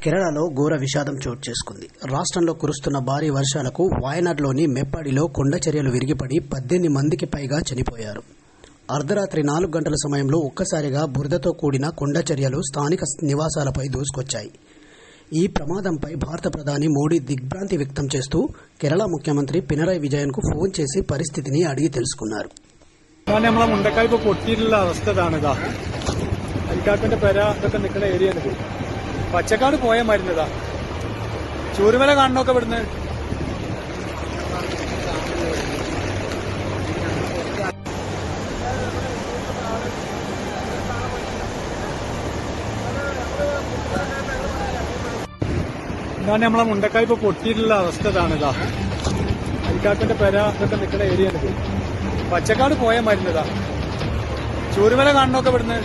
కేరళలో ఘోర విషాదం చోటు చేసుకుంది. రాష్ట్రంలో కురుస్తున్న భారీ వర్షాలకు వాయనాడ్లోని మెప్పాడిలో కొండచర్యలు విరిగిపడి 18 మందికి పైగా చనిపోయారు. అర్ధరాత్రి 4 గంటల సమయంలో ఒక్కసారిగా బురదతో కూడిన కొండచర్యలు స్థానిక నివాసాలపై దూసుకొచ్చాయి. ఈ ప్రమాదంపై భారత ప్రధాని మోడీ దిగ్భ్రాంతి వ్యక్తం చేస్తూ కేరళ ముఖ్యమంత్రి పినరయి విజయన్కు ఫోన్ చేసి పరిస్థితిని అడిగి తెలుసుకున్నారు. നമ്മളെ മുണ്ടക്കായ്പ പൊട്ടിയിട്ടുള്ള അവസ്ഥ ഇതാണിതാ. അരിക്കാക്കന്റെ പെര ഇതൊക്കെ നിൽക്കുന്ന ഏരിയ ആണ്. പച്ചക്കാട് പോയ മരുന്നതാ. ചൂരുമല കാണണമൊക്കെ ഇവിടുന്ന്. ഇതാണ് നമ്മളെ മുണ്ടക്കായ്പ പൊട്ടിയിട്ടുള്ള അവസ്ഥ ഇതാണിതാ. അരിക്കാക്കന്റെ പെര ഇതൊക്കെ നിൽക്കുന്ന ഏരിയ ആണ്. പച്ചക്കാട് പോയ മരുന്നതാ. ചൂരുമല കാണണമൊക്കെ ഇവിടുന്ന്.